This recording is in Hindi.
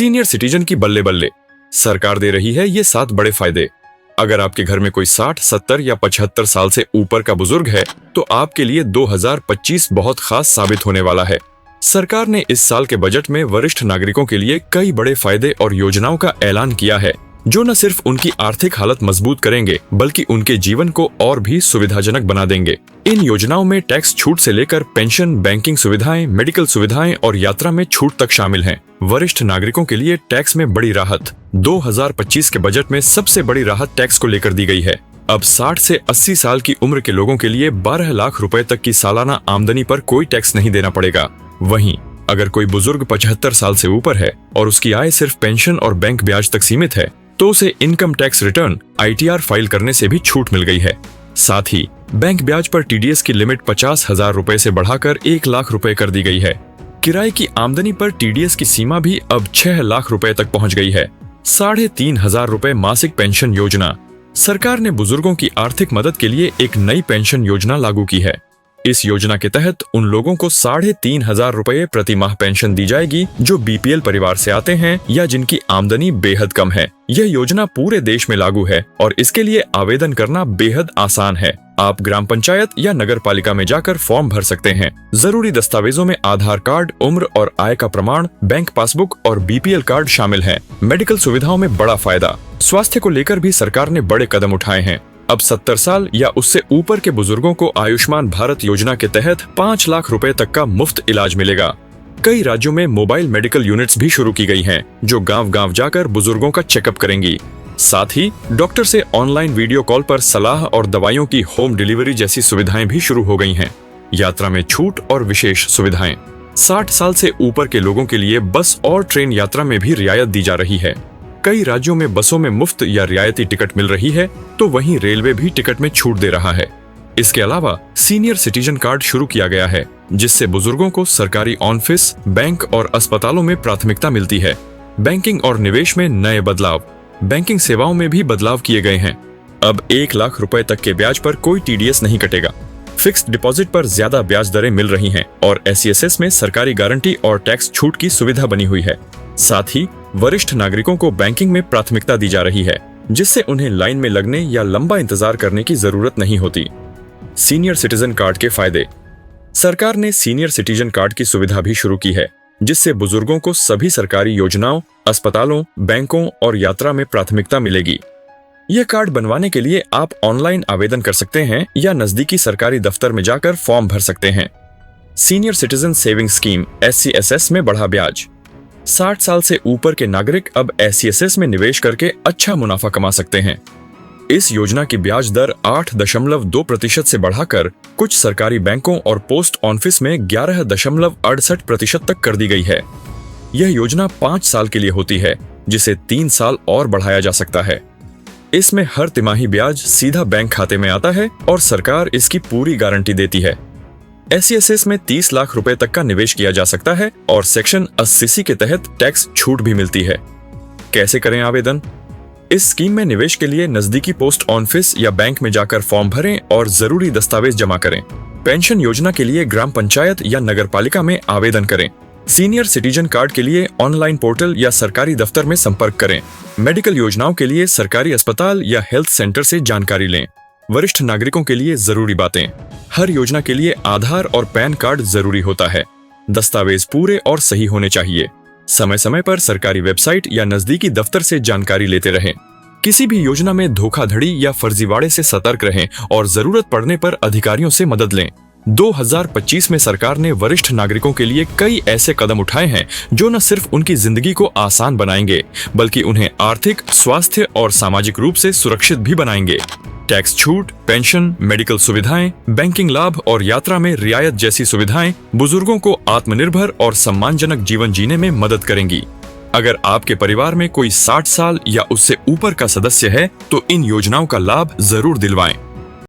सीनियर सिटीजन की बल्ले बल्ले। सरकार दे रही है ये 7 बड़े फायदे। अगर आपके घर में कोई 60, 70 या 75 साल से ऊपर का बुजुर्ग है तो आपके लिए 2025 बहुत खास साबित होने वाला है। सरकार ने इस साल के बजट में वरिष्ठ नागरिकों के लिए कई बड़े फायदे और योजनाओं का ऐलान किया है जो न सिर्फ उनकी आर्थिक हालत मजबूत करेंगे बल्कि उनके जीवन को और भी सुविधाजनक बना देंगे। इन योजनाओं में टैक्स छूट से लेकर पेंशन, बैंकिंग सुविधाएं, मेडिकल सुविधाएं और यात्रा में छूट तक शामिल हैं। वरिष्ठ नागरिकों के लिए टैक्स में बड़ी राहत। 2025 के बजट में सबसे बड़ी राहत टैक्स को लेकर दी गई है। अब 60 से 80 साल की उम्र के लोगों के लिए 12 लाख रुपए तक की सालाना आमदनी पर कोई टैक्स नहीं देना पड़ेगा। वहीं अगर कोई बुजुर्ग 75 साल से ऊपर है और उसकी आय सिर्फ पेंशन और बैंक ब्याज तक सीमित है तो उसे income tax return ITR file करने से भी छूट मिल गई है। साथ ही बैंक ब्याज पर TDS की लिमिट 50,000 रुपए से बढ़ाकर 1 लाख रुपए कर दी गई है। किराए की आमदनी पर TDS की सीमा भी अब 6 लाख रुपए तक पहुंच गई है। 3,500 रुपए मासिक पेंशन योजना। सरकार ने बुजुर्गों की आर्थिक मदद के लिए एक नई पेंशन योजना लागू की है। इस योजना के तहत उन लोगों को 3,500 रुपए प्रति माह पेंशन दी जाएगी जो BPL परिवार से आते हैं या जिनकी आमदनी बेहद कम है। यह योजना पूरे देश में लागू है और इसके लिए आवेदन करना बेहद आसान है। आप ग्राम पंचायत या नगर पालिका में जाकर फॉर्म भर सकते हैं। जरूरी दस्तावेजों में आधार कार्ड, उम्र और आय का प्रमाण, बैंक पासबुक और BPL कार्ड शामिल हैं। मेडिकल सुविधाओं में बड़ा फायदा। स्वास्थ्य को लेकर भी सरकार ने बड़े कदम उठाए हैं। अब 70 साल या उससे ऊपर के बुजुर्गों को आयुष्मान भारत योजना के तहत 5 लाख रुपए तक का मुफ्त इलाज मिलेगा। कई राज्यों में मोबाइल मेडिकल यूनिट्स भी शुरू की गई हैं, जो गांव-गांव जाकर बुजुर्गों का चेकअप करेंगी। साथ ही डॉक्टर से ऑनलाइन वीडियो कॉल पर सलाह और दवाइयों की होम डिलीवरी जैसी सुविधाएं भी शुरू हो गई हैं। यात्रा में छूट और विशेष सुविधाएं। 60 साल से ऊपर के लोगों के लिए बस और ट्रेन यात्रा में भी रियायत दी जा रही है। कई राज्यों में बसों में मुफ्त या रियायती टिकट मिल रही है तो वहीं रेलवे भी टिकट में छूट दे रहा है। इसके अलावा सीनियर सिटीजन कार्ड शुरू किया गया है जिससे बुजुर्गों को सरकारी ऑफिस, बैंक और अस्पतालों में प्राथमिकता मिलती है। बैंकिंग और निवेश में नए बदलाव। बैंकिंग सेवाओं में भी बदलाव किए गए हैं। अब 1 लाख रुपए तक के ब्याज पर कोई TDS नहीं कटेगा। फिक्स्ड डिपॉजिट पर ज्यादा ब्याज दरें मिल रही हैं और SCSS में सरकारी गारंटी और टैक्स छूट की सुविधा बनी हुई है। साथ ही वरिष्ठ नागरिकों को बैंकिंग में प्राथमिकता दी जा रही है जिससे उन्हें लाइन में लगने या लंबा इंतजार करने की जरूरत नहीं होती। सीनियर सिटीजन कार्ड के फायदे। सरकार ने सीनियर सिटीजन कार्ड की सुविधा भी शुरू की है जिससे बुजुर्गों को सभी सरकारी योजनाओं, अस्पतालों, बैंकों और यात्रा में प्राथमिकता मिलेगी। यह कार्ड बनवाने के लिए आप ऑनलाइन आवेदन कर सकते हैं या नजदीकी सरकारी दफ्तर में जाकर फॉर्म भर सकते हैं। Senior citizen saving scheme SCSS में बढ़ा ब्याज। 60 साल से ऊपर के नागरिक अब SCSS में निवेश करके अच्छा मुनाफा कमा सकते हैं। इस योजना की ब्याज दर 8.2% से बढ़ाकर कुछ सरकारी बैंकों और पोस्ट ऑफिस में 11.68% तक कर दी गई है। यह योजना 5 साल के लिए होती है जिसे 3 साल और बढ़ाया जा सकता है। इसमें हर तिमाही ब्याज सीधा बैंक खाते में आता है और सरकार इसकी पूरी गारंटी देती है। SCSS में 30 लाख रुपए तक का निवेश किया जा सकता है और सेक्शन 80C के तहत टैक्स छूट भी मिलती है। कैसे करें आवेदन? इस स्कीम में निवेश के लिए नजदीकी पोस्ट ऑफिस या बैंक में जाकर फॉर्म भरें और जरूरी दस्तावेज जमा करें। पेंशन योजना के लिए ग्राम पंचायत या नगर पालिका में आवेदन करें। सीनियर सिटीजन कार्ड के लिए ऑनलाइन पोर्टल या सरकारी दफ्तर में संपर्क करें। मेडिकल योजनाओं के लिए सरकारी अस्पताल या हेल्थ सेंटर से जानकारी लें। वरिष्ठ नागरिकों के लिए जरूरी बातें। हर योजना के लिए आधार और पैन कार्ड जरूरी होता है। दस्तावेज पूरे और सही होने चाहिए। समय समय पर सरकारी वेबसाइट या नजदीकी दफ्तर से जानकारी लेते रहें। किसी भी योजना में धोखाधड़ी या फर्जीवाड़े से सतर्क रहें और जरूरत पड़ने पर अधिकारियों से मदद लें। 2025 में सरकार ने वरिष्ठ नागरिकों के लिए कई ऐसे कदम उठाए हैं जो न सिर्फ उनकी जिंदगी को आसान बनाएंगे बल्कि उन्हें आर्थिक, स्वास्थ्य और सामाजिक रूप से सुरक्षित भी बनाएंगे। टैक्स छूट, पेंशन, मेडिकल सुविधाएं, बैंकिंग लाभ और यात्रा में रियायत जैसी सुविधाएं बुजुर्गों को आत्मनिर्भर और सम्मानजनक जीवन जीने में मदद करेंगी। अगर आपके परिवार में कोई 60 साल या उससे ऊपर का सदस्य है तो इन योजनाओं का लाभ जरूर दिलवाएं।